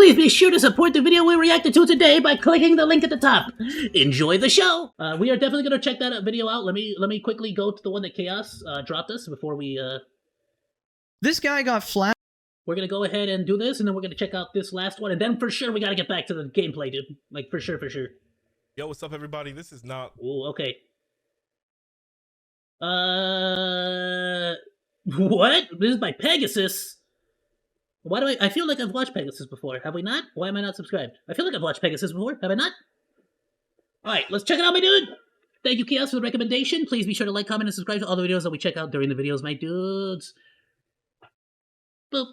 Please be sure to support the video we reacted to today by clicking the link at the top. Enjoy the show. We are definitely gonna check that video out. Let me quickly go to the one that Chaos dropped us before we. This guy got flat. We're gonna go ahead and do this, and then we're gonna check out this last one, and then for sure we gotta get back to the gameplay, dude. Like for sure. Yo, what's up, everybody? This is not. Ooh, okay. What? This is by Pegasus. Why do I feel like I've watched Pegasus before? Have we not? Why am I not subscribed? I feel like I've watched Pegasus before. Have I not? Alright, let's check it out, my dude! Thank you, Chaos, for the recommendation. Please be sure to like, comment, and subscribe to all the videos that we check out during the videos, my dudes. Boop.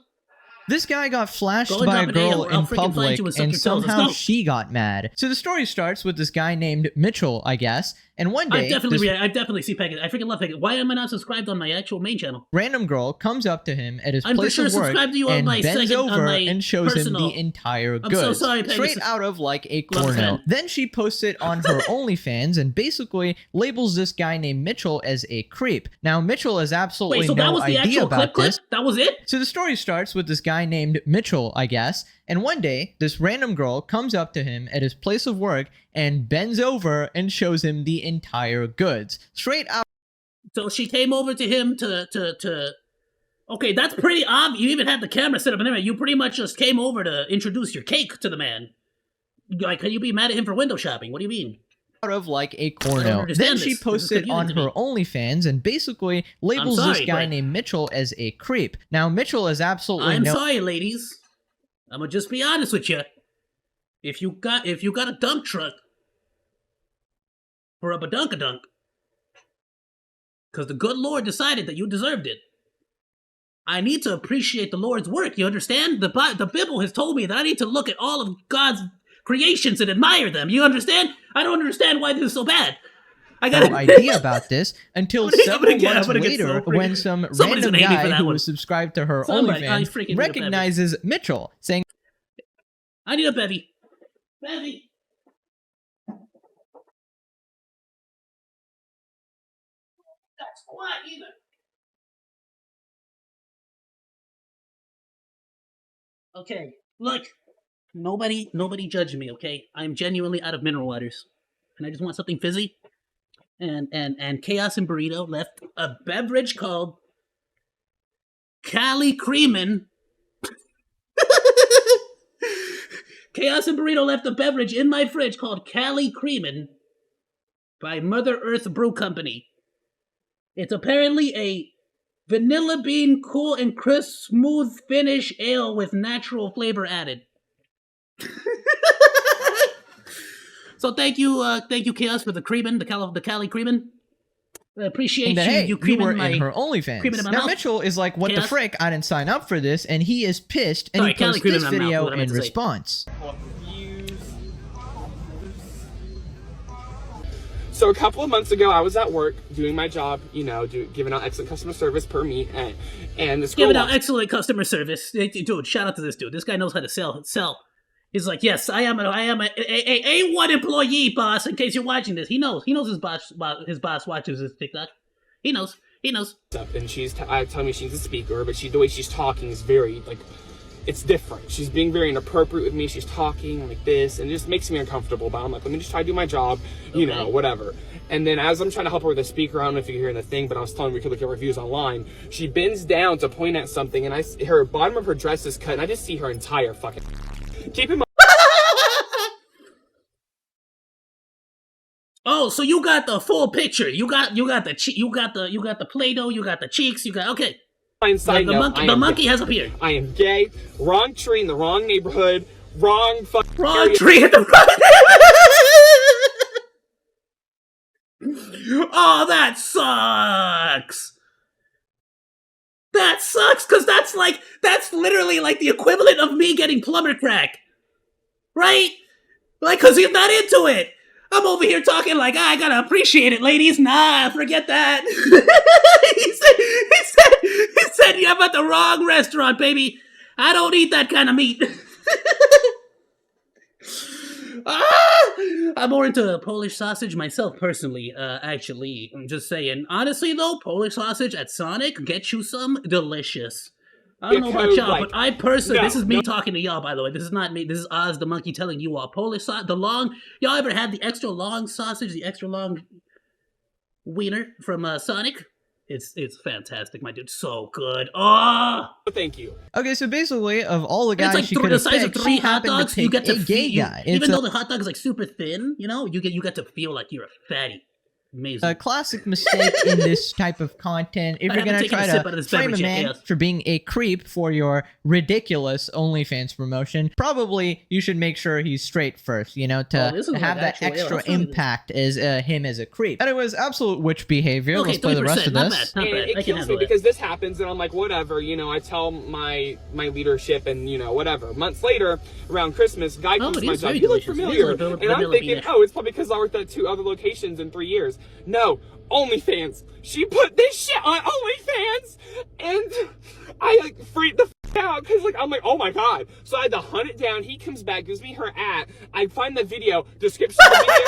This guy got flashed by a girl in public, and somehow she got mad. So the story starts with this guy named Mitchell, I guess, and one day... I definitely see Pegasus. I freaking love Pegasus. Why am I not subscribed on my actual main channel? Random girl comes up to him at his place of work and bends over and shows him the entire goods. I'm so sorry, Pegasus. Straight out of like a corno. Then she posts it on her OnlyFans and basically labels this guy named Mitchell as a creep. Now Mitchell has absolutely no idea about this. That was it? So the story starts with this guy named Mitchell, I guess, and one day this random girl comes up to him at his place of work and bends over and shows him the entire goods. Straight out. So she came over to him to... Okay, that's pretty obvious. You even had the camera set up and everything. You pretty much just came over to introduce your cake to the man. Like, can you be mad at him for window shopping? What do you mean? Out of like a corno. Then she posts it on her OnlyFans and basically labels this guy named Mitchell as a creep. Now Mitchell is absolutely I'm sorry, ladies. I'm gonna just be honest with you. If you got a dump truck for a badunkadunk, because the good Lord decided that you deserved it, I need to appreciate the Lord's work. You understand? The Bible has told me that I need to look at all of God's creations and admire them. You understand? I don't understand why this is so bad. I got no idea about this until several months later when some random guy who was subscribed to her OnlyFans recognizes Mitchell, saying, I need a bevy. Bevy. That's quiet either. Okay, look. Nobody judge me, okay? I'm genuinely out of mineral waters. And I just want something fizzy. And Chaos and Burrito left a beverage called Cali Creamin'. Chaos and Burrito left a beverage in my fridge called Cali Creamin' by Mother Earth Brew Company. It's apparently a vanilla bean, cool and crisp, smooth finish ale with natural flavor added. So thank you, Chaos, for the creamin', the Cali creamin'. I appreciate you creaming in her OnlyFans. Now Mitchell is like, what the frick? I didn't sign up for this, and he is pissed, and he posts this video in response. So a couple of months ago, I was at work doing my job, you know, giving out excellent customer service per me, and this girl giving out excellent customer service. Dude, shout out to this dude. This guy knows how to sell. He's like, yes, I am a A1 employee, boss. In case you're watching this, he knows his boss watches his TikTok. He knows. And she's telling me she's a speaker, but the way she's talking is very like, it's different. She's being very inappropriate with me. She's talking like this, and it just makes me uncomfortable. But I'm like, let me just try to do my job, you know, whatever. And then as I'm trying to help her with the speaker, I don't know if you can hear the thing, but I was telling her we could look at reviews online. She bends down to point at something, and her bottom of her dress is cut, and I just see her entire fucking. Keep in mind. Oh, so you got the full picture. You got the Play-Doh. You got the cheeks. You got okay. The monkey has appeared. I am gay. Wrong tree in the wrong neighborhood. Wrong tree in the wrong. Oh, that sucks. That sucks, because that's literally like the equivalent of me getting plumber crack. Right? Like, because he's not into it. I'm over here talking like, I gotta appreciate it, ladies. Nah, forget that. he said, you're at the wrong restaurant, baby. I don't eat that kind of meat. I'm more into Polish sausage myself, personally, actually. I'm just saying. Honestly, though, Polish sausage at Sonic, get you some, delicious. I don't know about y'all, like, but I personally, no, this is me talking to y'all, by the way. This is not me. This is OzDaMonke telling you all. Polish sausage, y'all ever had the extra long sausage, the extra long wiener from Sonic? It's fantastic, my dude. So good. Oh! thank you. Okay, so basically, of all the And it's guys like she the could have size of picked, 3 she hot happened dogs. to You pick get to a gay feel, guy. even though the hot dog is like super thin, you know, you get to feel like you're a fatty. Amazing. A classic mistake in this type of content. If I you're haven't gonna taken a try sip to out of this frame a beverage yet, man yes. for being a creep for your ridiculous OnlyFans promotion, probably you should make sure he's straight first, you know, to this is like have that actual ale. extra Let's look at this. impact as him as a creep. And it was absolute witch behavior. Okay, Let's play the rest 3%, of not this. bad, not And bad. I it can kills me handle it. because this happens, and I'm like, whatever, you know. I tell my leadership, and you know, whatever. Months later, around Christmas, guy comes but to my it's job. very You look delicious. It is familiar, like and I'm vanilla thinking, beanish. oh, it's probably because I worked at 2 other locations in 3 years. No, OnlyFans. She put this shit on OnlyFans, and I like freaked the out because like I'm like, oh my god. So I had to hunt it down. He comes back, gives me her at. I find the video description of the video.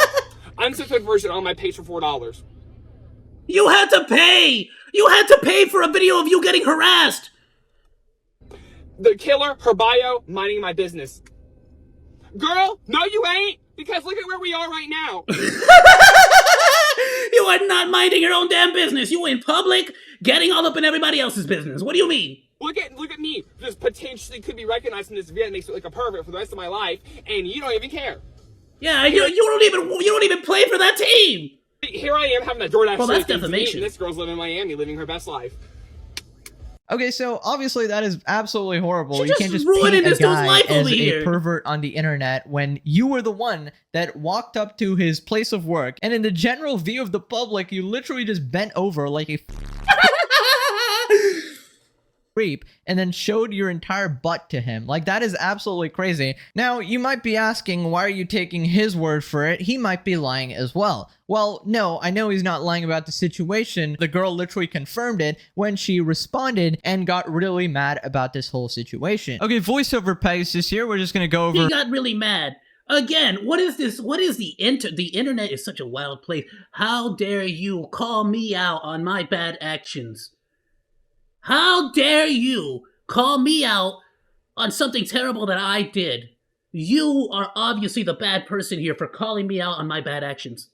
Uncensored version on my page for $4. You had to pay! You had to pay for a video of you getting harassed! The killer, her bio, minding my business. Girl, no you ain't, because look at where we are right now. You are not minding your own damn business. You in public, getting all up in everybody else's business. What do you mean? Look at me. Just potentially could be recognized in this video and makes me look like a pervert for the rest of my life, and you don't even care. Yeah, you don't even play for that team. Here I am having a DoorDash. Well, that's thing to me, defamation. and this girl's living in Miami, living her best life. Okay, so obviously that is absolutely horrible. She You just can't just ruining paint a this dude's guy life as over here. a pervert on the internet when you were the one that walked up to his place of work, and in the general view of the public, you literally just bent over like a creep and then showed your entire butt to him. Like, that is absolutely crazy. Now, you might be asking, why are you taking his word for it? He might be lying as well. Well, no, I know he's not lying about the situation. The girl literally confirmed it when she responded and got really mad about this whole situation. Okay, voiceover Pegasus here. We're just gonna go over... He got really mad. Again, what is this? What is the internet is such a wild place. How dare you call me out on my bad actions? How dare you call me out on something terrible that I did? You are obviously the bad person here for calling me out on my bad actions.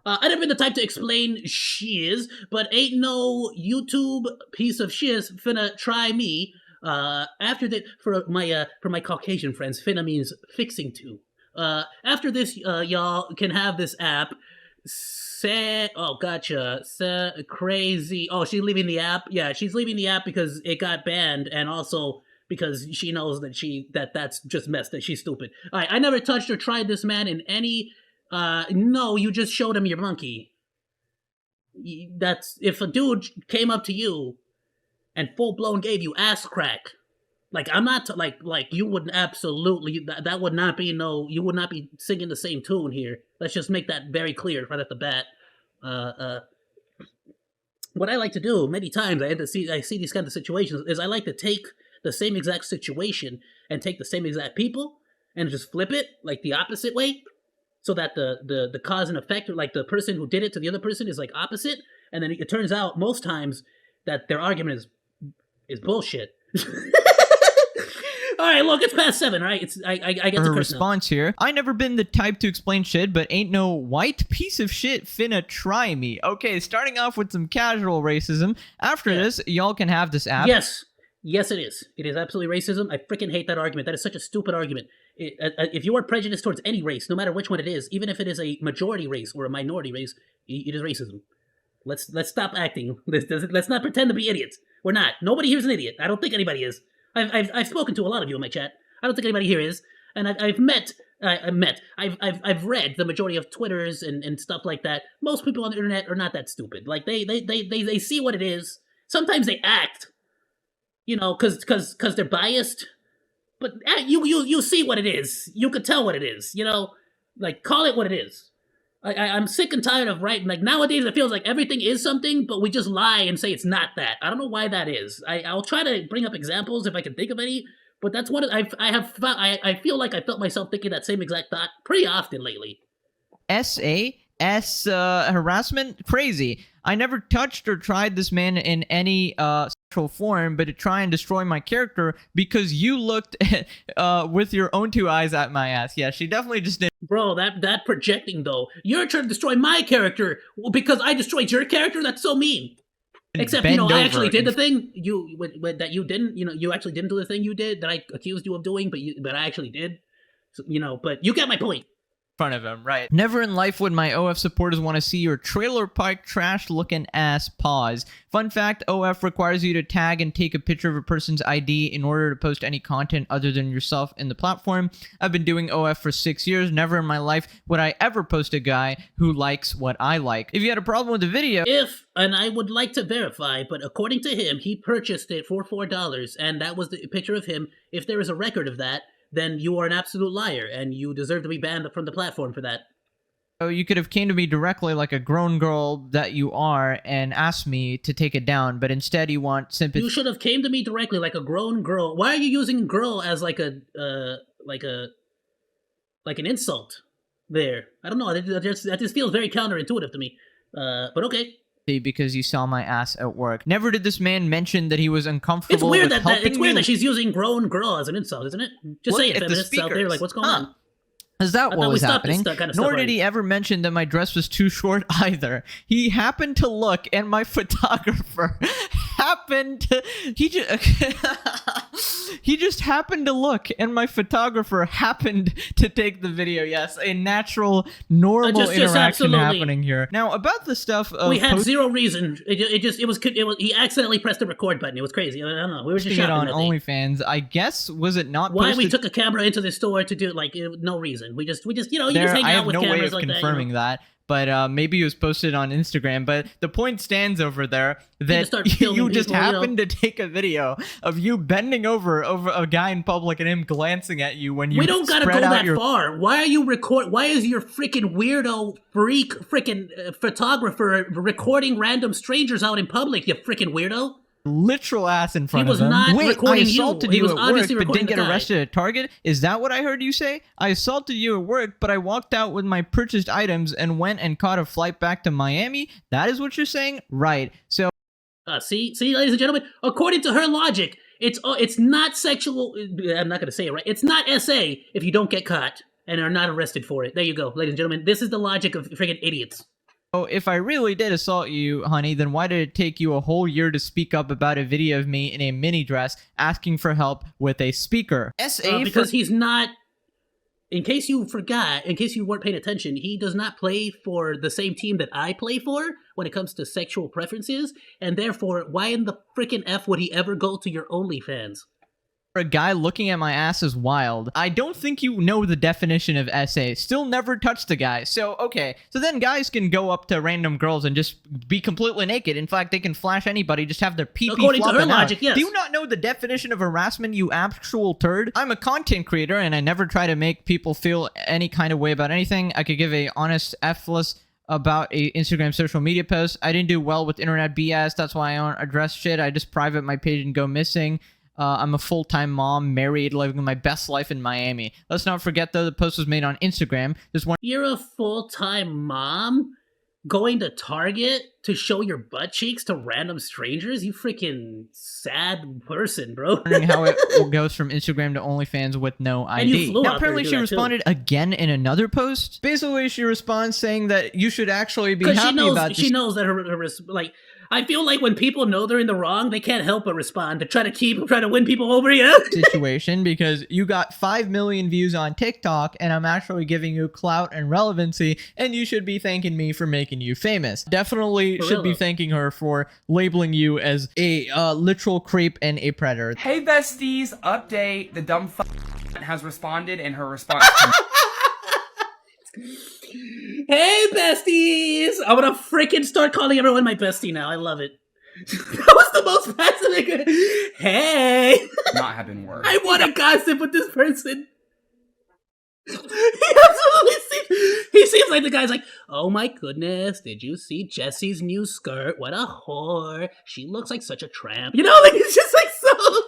I never been the type to explain shiz, but ain't no YouTube piece of shiz finna try me. After that, for my Caucasian friends, finna means fixing to. After this, y'all can have this app. Crazy. Oh, she's leaving the app. Yeah, she's leaving the app because it got banned, and also because she knows that that's just messed. That she's stupid. All right, I never touched or tried this man in any. No, you just showed him your monkey. That's if a dude came up to you and full blown gave you ass crack. Like, I'm not like you wouldn't absolutely that would not be you would not be singing the same tune here. Let's just make that very clear right at the bat. What I like to do many times, I see these kinds of situations, is I like to take the same exact situation and take the same exact people and just flip it like the opposite way, so that the cause and effect, or like the person who did it to the other person, is like opposite, and then it turns out most times that their argument is bullshit. All right, look, it's past 7, right? I get her the response here. I never been the type to explain shit, but ain't no white piece of shit finna try me. Okay, starting off with some casual racism. After this, y'all can have this app. Yes, it is. It is absolutely racism. I freaking hate that argument. That is such a stupid argument. If you are prejudiced towards any race, no matter which one it is, even if it is a majority race or a minority race, it is racism. Let's stop acting. Let's not pretend to be idiots. We're not. Nobody here's an idiot. I don't think anybody is. I've spoken to a lot of you in my chat. I don't think anybody here is, and I've read the majority of Twitters and stuff like that. Most people on the internet are not that stupid. Like they see what it is. Sometimes they act, you know, because they're biased. But you see what it is. You could tell what it is. You know, like, call it what it is. I'm sick and tired of writing. Like, nowadays it feels like everything is something, but we just lie and say it's not that. I don't know why that is. I'll try to bring up examples if I can think of any, but that's what I feel like I felt myself thinking that same exact thought pretty often lately. SAFVtuber. harassment? Crazy. I never touched or tried this man in any sexual form, but to try and destroy my character because you looked with your own 2 eyes at my ass. Yeah, she definitely just did. Bro, that projecting though. You're trying to destroy my character because I destroyed your character? That's so mean. Except, you know, I actually did the thing that you didn't. You know, you actually didn't do the thing you did that I accused you of doing, but I actually did. So, you know, but you get my point. Front of him, right? Never in life would my OF supporters want to see your trailer park trash looking ass pause. Fun fact, OF requires you to tag and take a picture of a person's ID in order to post any content other than yourself in the platform. I've been doing OF for 6 years. Never in my life would I ever post a guy who likes what I like. If you had a problem with the video... And I would like to verify, but according to him, he purchased it for $4, and that was the picture of him. If there is a record of that, then you are an absolute liar, and you deserve to be banned from the platform for that. Oh, you could have came to me directly like a grown girl that you are and asked me to take it down, but instead you want sympathy. You should have came to me directly like a grown girl. Why are you using girl as like an insult there? I don't know. That just feels very counterintuitive to me. But okay. Because you saw my ass at work. Never did this man mention that he was uncomfortable. It's weird with it's weird that she's using grown girl as an insult, isn't it? Just say it, feminists out there. Like, what's going on? Is that what was happening? Nor did he ever mention that my dress was too short either. He happened to look, and my photographer happened to... He just happened to look, and my photographer happened to take the video. Yes, a natural, normal interaction happening here. Now, about the stuff of... We had zero reason. It was he accidentally pressed the record button. It was crazy. I don't know. We were just shopping on OnlyFans. I guess, was it not why we took a camera into the store to do it, like, no reason. We just, you know, you just hang out with cameras like that. I have no way of confirming that. But maybe it was posted on Instagram. But the point stands over there that you just happened to take a video of you bending over a guy in public and him glancing at you when you We don't gotta go that far. Why are you Why is your freaking weirdo freaking photographer recording random strangers out in public, you freaking weirdo? Literal ass in front of him. Wait, I assaulted you at work but didn't get arrested at Target? Is that what I heard you say? I assaulted you at work, but I walked out with my purchased items and went and caught a flight back to Miami? That is what you're saying? Right. So... see, ladies and gentlemen, according to her logic, it's not sexual... I'm not going to say it right. It's not SA if you don't get caught and are not arrested for it. There you go, ladies and gentlemen. This is the logic of freaking idiots. Oh, if I really did assault you, honey, then why did it take you a whole year to speak up about a video of me in a mini dress asking for help with a speaker? Because he's not... In case you forgot, in case you weren't paying attention, he does not play for the same team that I play for when it comes to sexual preferences, and therefore, why in the freaking F would he ever go to your OnlyFans? A guy looking at my ass is wild. I don't think you know the definition of SA. Still never touched the guy. So, okay. So then guys can go up to random girls and just be completely naked. In fact, they can flash anybody, just have their pee-pee According to her flopping logic, out. yes. Do you not know the definition of harassment, you actual turd? I'm a content creator, and I never try to make people feel any kind of way about anything. I could give a honest F-less about a Instagram social media post. I didn't do well with internet BS. That's why I don't address shit. I just private my page and go missing. I'm a full-time mom, married, living my best life in Miami. Let's not forget, though, the post was made on Instagram. You're a full-time mom? Going to Target to show your butt cheeks to random strangers? You freaking sad person, bro. Wondering how it goes from Instagram to OnlyFans with no ID. And you flew now, apparently she responded again in another post. Basically, she responds saying that you should actually be happy about this. She knows that her like... I feel like when people know they're in the wrong, they can't help but respond to try to win people over, you know? Situation, because you got 5 million views on TikTok, and I'm actually giving you clout and relevancy, and you should be thanking me for making you famous. Definitely should be thanking her for labeling you as a literal creep and a predator. Hey besties, update. The dumb has responded, and her response... Hey, besties! I'm gonna freaking start calling everyone my bestie now. I love it. That was the most passive. Hey! Not have been worse. I want to gossip with this person. He seems like the guy's like, oh my goodness, did you see Jessie's new skirt? What a whore. She looks like such a tramp. You know, like, it's just like so...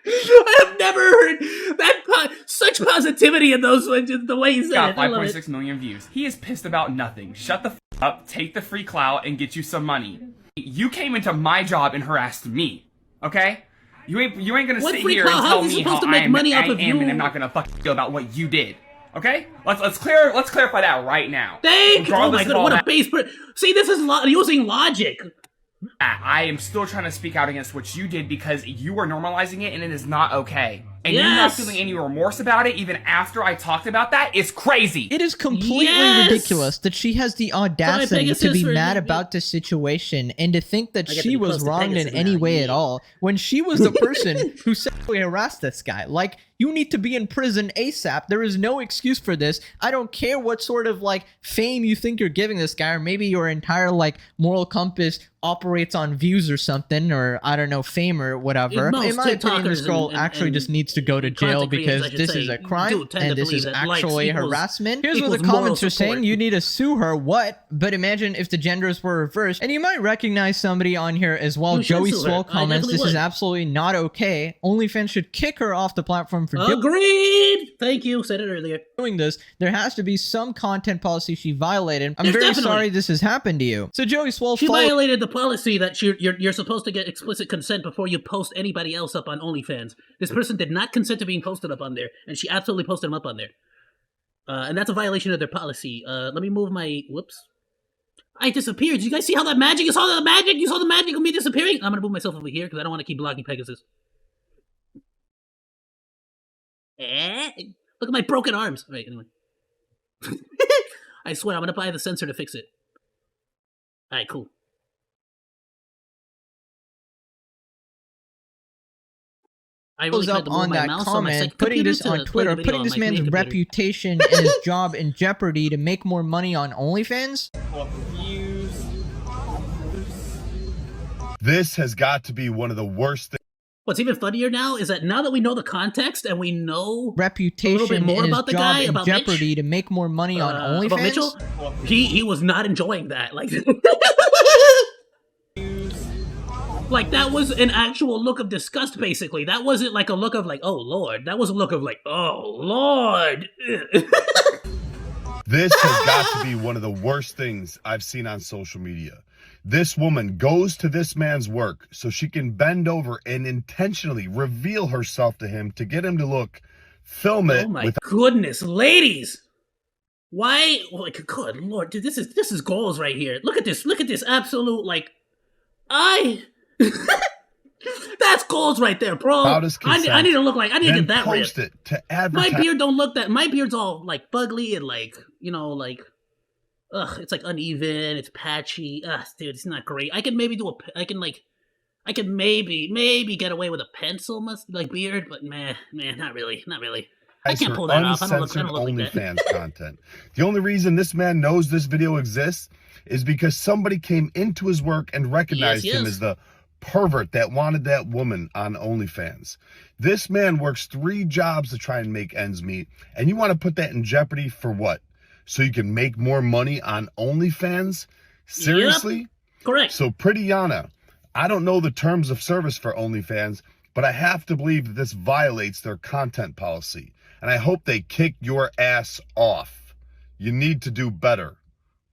I have never heard that such much positivity in those, the way he said Got it. I love 5.6 it. million views. He is pissed about nothing. Shut the up, take the free clout, and get you some money. You came into my job and harassed me, okay? You ain't gonna What sit free here clout? and How tell is he me how supposed to I make am, money I off of am you? and I'm not gonna fuck you about what you did, okay? Let's clarify that right now. Thank you. Oh my Regardless of god, all what a that, base. See, this is using logic. I am still trying to speak out against what you did because you are normalizing it and it is not okay. And you not Yes. feeling any remorse about it even after I talked about that is crazy. It is completely Yes! ridiculous that she has the audacity to Pegasus be for- mad about this situation and to think that I get to she be was close to wronged in Pegasus any now, way yeah. at all when she was the person who sexually harassed this guy. Like, you need to be in prison ASAP. There is no excuse for this. I don't care what sort of like fame you think you're giving this guy, or maybe your entire like moral compass operates on views or something, or I don't know, fame or whatever. Most In my opinion, this TikTokers girl and- actually and- just needs to go to and jail content creators, I because should this say, is a do crime tend to and this believe is that likes actually equals- harassment. Here's what the equals moral comments are saying. support. You need to sue her. What? But imagine if the genders were reversed. And you might recognize somebody on here as well. You should Joey sue her. Swole I comments, definitely this is would. absolutely not okay. OnlyFans should kick her off the platform for Agreed. Thank you. Said it earlier. doing this. There has to be some content policy she violated. I'm There's very definitely- sorry this has happened to you. So Joey Swole She followed violated the policy that you're supposed to get explicit consent before you post anybody else up on OnlyFans. This person did not consent to being posted up on there, and she absolutely posted him up on there. And that's a violation of their policy. Let me move my... Whoops. I disappeared. Did you guys see how that magic? You saw the magic? You saw the magic of me disappearing? I'm gonna move myself over here because I don't want to keep blocking Pegasus. Look at my broken arms. Wait, anyway. I swear, I'm gonna buy the sensor to fix it. Alright, cool. I really goes tried up to move on my that mouse on my comment, second putting computer this to on play Twitter, the video putting on this my main man's computer. reputation and his job in jeopardy to make more money on OnlyFans. This has got to be one of the worst things. What's even funnier now is that now that we know the context and we know Reputation more and his about the job guy, in about jeopardy Mitch, to make more money on about Mitchell, OnlyFans. he was not enjoying that. Like, like that was an actual look of disgust. Basically, that wasn't like a look of like, oh Lord. That was a look of like, oh Lord. This has got to be one of the worst things I've seen on social media. This woman goes to this man's work so she can bend over and intentionally reveal herself to him to get him to look, film it Oh my with goodness, ladies! Why? Like, good lord, dude, this is goals right here. Look at this! Look at this absolute like, that's goals right there, bro. Without his I consent, need to look like I need to then get that post ripped. it to My advertise. beard don't look that. My beard's all like bugly and like like, ugh, it's like uneven. It's patchy. Ugh, dude, it's not great. I can maybe do I can maybe get away with a pencil like beard, but man, not really. I can't her pull that off. I don't uncensored look like that. OnlyFans content. The only reason this man knows this video exists is because somebody came into his work and recognized him yes. as the pervert that wanted that woman on OnlyFans. This man works 3 jobs to try and make ends meet, and you want to put that in jeopardy for what? So you can make more money on OnlyFans? Seriously? Correct. So Pretty Yana, I don't know the terms of service for OnlyFans, but I have to believe that this violates their content policy. And I hope they kick your ass off. You need to do better.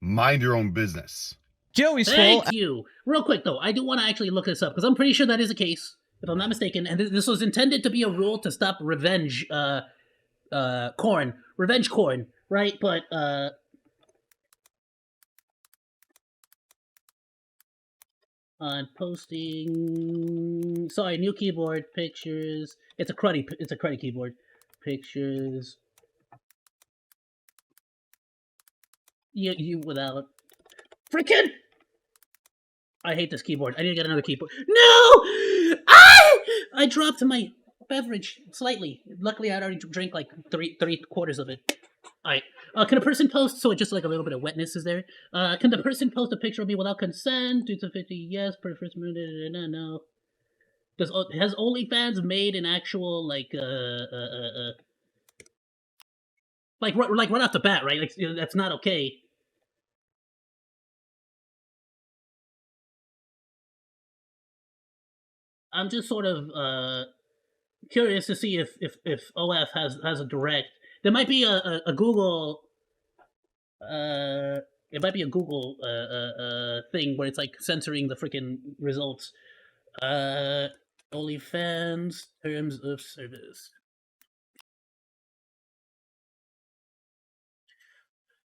Mind your own business. Joey Swole Thank you. Real quick though, I do want to actually look this up because I'm pretty sure that is the case, if I'm not mistaken. And this was intended to be a rule to stop revenge corn, right? But on posting, sorry, new keyboard pictures. It's a cruddy keyboard. Pictures. You without freaking. I hate this keyboard. I need to get another keyboard. No! I dropped my beverage slightly. Luckily, I already drank like three quarters of it. Alright. Can a person post, so just like a little bit of wetness is there? Can the person post a picture of me without consent? Due to 50, yes. Per first minute, no. Has OnlyFans made an actual, like right off the bat, right? Like, that's not okay. I'm just sort of, curious to see if OF has a direct. There might be a Google. It might be a Google thing where it's like censoring the freaking results. OnlyFans terms of service.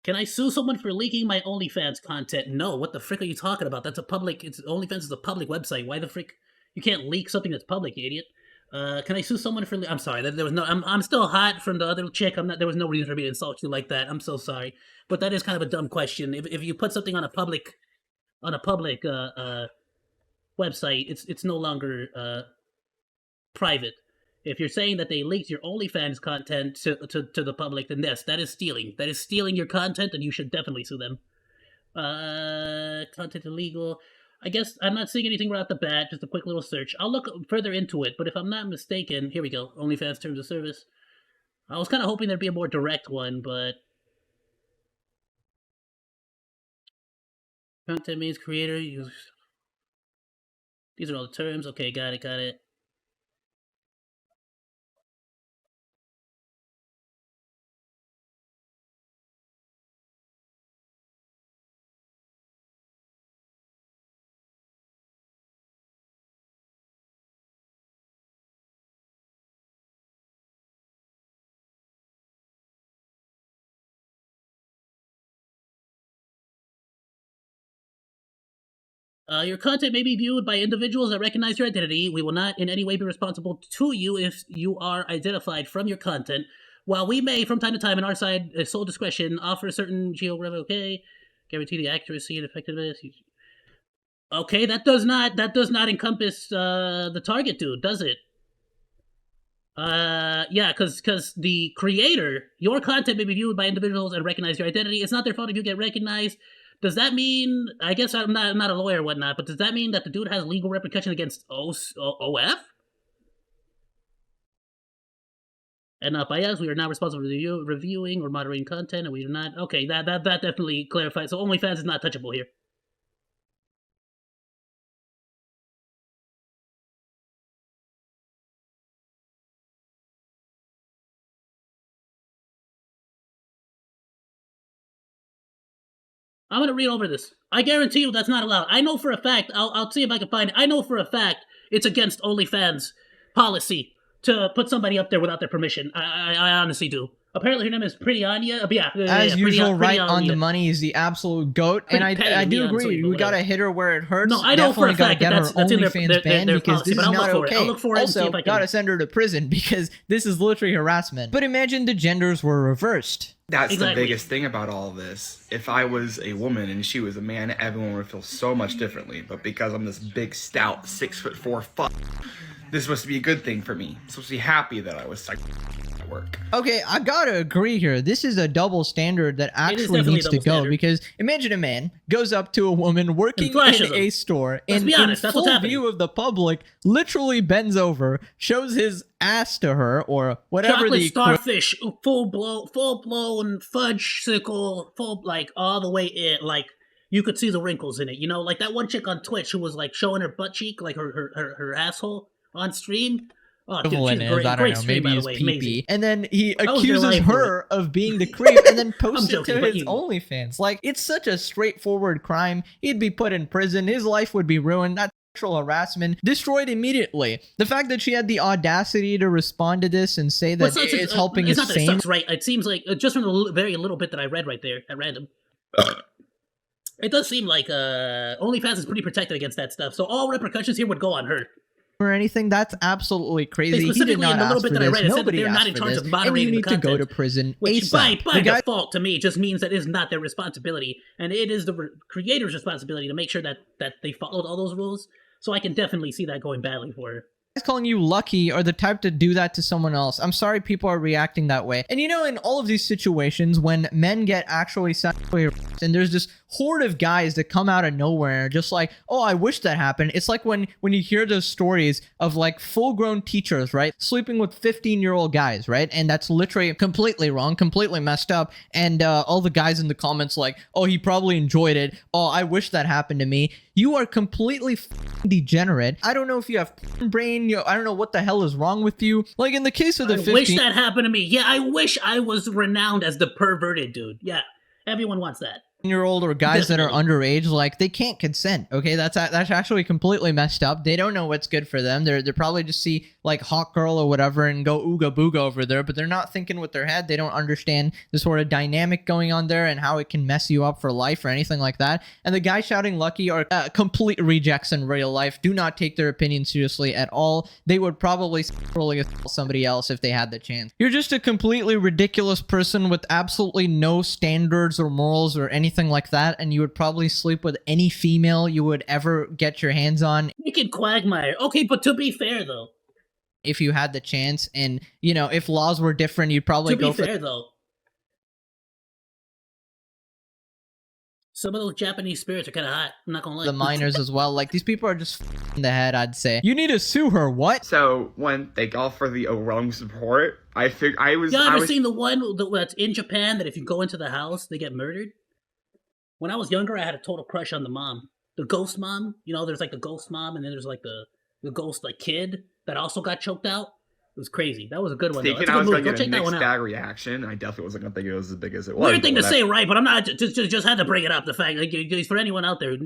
Can I sue someone for leaking my OnlyFans content? No. What the frick are you talking about? That's a public. OnlyFans is a public website. Why the frick you can't leak something that's public, you idiot? Can I sue someone for? I'm sorry. There was no. I'm still hot from the other chick. I'm not. There was no reason for me to insult you like that. I'm so sorry. But that is kind of a dumb question. If you put something on a public website, it's no longer private. If you're saying that they leaked your OnlyFans content to the public, then yes, that is stealing. That is stealing your content, and you should definitely sue them. Content illegal. I guess I'm not seeing anything right off the bat. Just a quick little search. I'll look further into it, but if I'm not mistaken, here we go. OnlyFans terms of service. I was kind of hoping there'd be a more direct one, but content means creator. Use. These are all the terms. Okay, got it. Your content may be viewed by individuals that recognize your identity. We will not in any way be responsible to you if you are identified from your content. While we may, from time to time, on our side, sole discretion, offer certain guarantee the accuracy and effectiveness. Okay, that does not encompass the target dude, does it? Yeah, because the creator, your content may be viewed by individuals and recognize your identity. It's not their fault if you get recognized. Does that mean, I guess I'm not a lawyer or whatnot, but does that mean that the dude has legal repercussion against OF? And not by us, we are not responsible for reviewing or moderating content, and we do not, okay, that definitely clarifies, so OnlyFans is not touchable here. I'm gonna read over this. I guarantee you that's not allowed. I know for a fact, I'll see if I can find it. I know for a fact it's against OnlyFans policy to put somebody up there without their permission. I honestly do. Apparently her name is Pretty Anya. As usual, right on the money is the absolute goat. And I do agree, we gotta hit her where it hurts. No, I know for a fact get her OnlyFans banned because policy, this is not okay. I'll look for it and see also, if I can. gotta send her to prison because this is literally harassment. But imagine the genders were reversed. That's Exactly. the biggest thing about all of this. If I was a woman and she was a man, everyone would feel so much differently. But because I'm this big, stout, 6'4" fuck, this is supposed to be a good thing for me. I'm supposed to be happy that I was at work. Okay, I gotta agree here. This is a double standard that actually needs to go because imagine a man goes up to a woman working in a store and in full view of the public literally bends over, shows his ass to her or whatever. Chocolate the starfish, full blown fudge-sicle, full, like, all the way in, like, you could see the wrinkles in it, you know? Like that one chick on Twitch who was, like, showing her butt cheek, like her asshole on stream. Oh, dude, she's great. I don't Great know, stream, maybe by the way. his pee-pee. Amazing. And then he accuses life her of being the creep and then posts it joking, to but his you- OnlyFans. Like, it's such a straightforward crime. He'd be put in prison. His life would be ruined. That's sexual harassment. Destroyed immediately. The fact that she had the audacity to respond to this and say that it's helping it's is not that it sane. sucks, right? It seems like, just from the very little bit that I read right there at random, it does seem like OnlyFans is pretty protected against that stuff. So all repercussions here would go on her. Or anything, that's absolutely crazy. He did Specifically not in the little ask bit for that I this. read, it said that Nobody they're not asked in for charge this. of And moderating you the need to go content, to prison Which by ASAP. default, to me, just means that it is not their responsibility, and it is the creator's responsibility to make sure that they followed all those rules. So I can definitely see that going badly for her. Guys calling you lucky are the type to do that to someone else. I'm sorry people are reacting that way. And you know, in all of these situations, when men get actually sexually and there's this horde of guys that come out of nowhere and are just like, oh, I wish that happened. It's like when you hear those stories of like full-grown teachers, right, sleeping with 15-year-old guys, right, and that's literally completely wrong, completely messed up, and all the guys in the comments like, oh, he probably enjoyed it, oh, I wish that happened to me. You are completely degenerate. I don't know if you have brain, I don't know what the hell is wrong with you. Like in the case of the I wish that happened to me. Yeah, I wish I was renowned as the perverted dude. Yeah, everyone wants that. Year old or guys that are underage, like they can't consent. Okay, that's actually completely messed up. They don't know what's good for them. They're probably just see like hot girl or whatever and go ooga booga over there, but they're not thinking with their head. They don't understand the sort of dynamic going on there and how it can mess you up for life or anything like that. And the guys shouting lucky are complete rejects in real life. Do not take their opinion seriously at all. They would probably assault somebody else if they had the chance. You're just a completely ridiculous person with absolutely no standards or morals or anything like that, and you would probably sleep with any female you would ever get your hands on. Naked quagmire. Okay, but to be fair though, if you had the chance, and you know, if laws were different, you'd probably go for. To be fair though, some of those Japanese spirits are kind of hot. I'm not gonna lie. The minors as well. Like these people are just in the head. I'd say you need to sue her. What? So one, thank y'all for the overwhelming support. I think I was. You ever seen the one that's in Japan that if you go into the house they get murdered? When I was younger, I had a total crush on the mom. The ghost mom. You know, there's like the ghost mom, and then there's like the ghost like kid that also got choked out. It was crazy. That was a good one. Thinking I was going to get a mixed bag reaction. I definitely wasn't going to think it was as big as it was. Weird thing to say, right? But I'm not. Just had to bring it up. The fact, like, for anyone out there.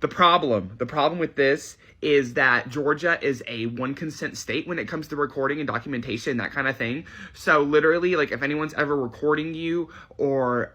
The problem with this is that Georgia is a one consent state when it comes to recording and documentation, that kind of thing. So literally, like if anyone's ever recording you or,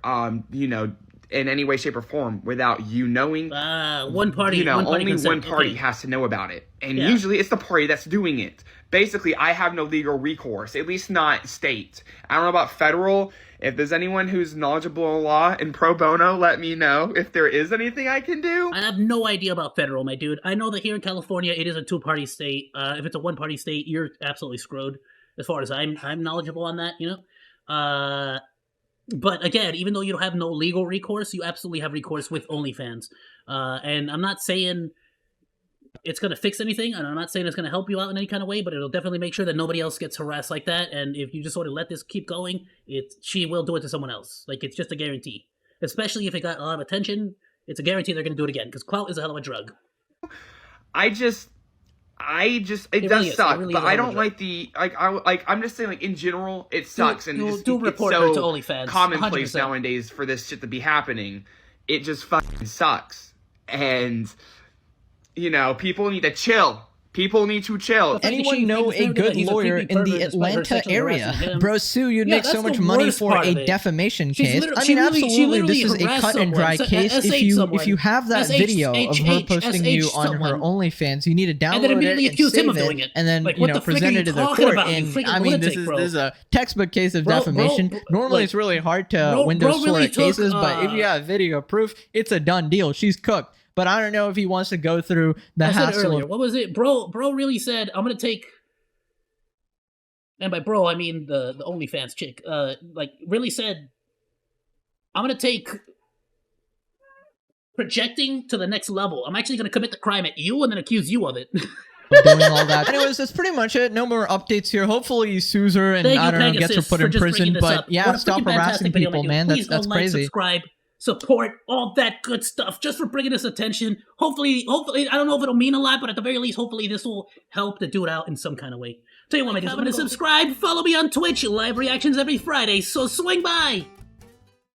you know, in any way, shape, or form without you knowing, one party, you know, one party only consent. one party has to know about it. And usually it's the party that's doing it. Basically, I have no legal recourse, at least not state. I don't know about federal. If there's anyone who's knowledgeable in law and pro bono, let me know if there is anything I can do. I have no idea about federal, my dude. I know that here in California, it is a two-party state. If it's a one-party state, you're absolutely screwed. As far as I'm knowledgeable on that, you know. But again, even though you don't have no legal recourse, you absolutely have recourse with OnlyFans. And I'm not saying it's going to fix anything, and I'm not saying it's going to help you out in any kind of way, but it'll definitely make sure that nobody else gets harassed like that. And if you just sort of let this keep going, she will do it to someone else. Like, it's just a guarantee. Especially if it got a lot of attention, it's a guarantee they're going to do it again, because clout is a hell of a drug. It does suck, but I don't like the I'm just saying, like, in general, it sucks, and it's so commonplace nowadays for this shit to be happening. It just fucking sucks, and you know, people need to chill. People need to chill. Anyone know a good lawyer in the Atlanta area? Bro, Sue, you'd make so much money for a defamation case. I mean, absolutely, this is a cut and dry case. If you have that video of her posting you on her OnlyFans, you need to download it and save it, and then, you know, present it to the court. And I mean, this is a textbook case of defamation. Normally, it's really hard to win those sort of cases, but if you have video proof, it's a done deal. She's cooked. But I don't know if he wants to go through the hassle. What was it? Bro really said, I'm going to take... And by bro, I mean the OnlyFans chick. Like, really said, I'm going to take projecting to the next level. I'm actually going to commit the crime at you and then accuse you of it. Doing all that. Anyways, that's pretty much it. No more updates here. Hopefully he sues her and, I don't know, gets her put in prison. But yeah, stop harassing people, man. That's crazy. Subscribe. Support, all that good stuff, just for bringing us attention. Hopefully, I don't know if it'll mean a lot, but at the very least, hopefully this will help the dude out in some kind of way. Tell you what, my dudes, I'm going to subscribe, follow me on Twitch, live reactions every Friday, so swing by!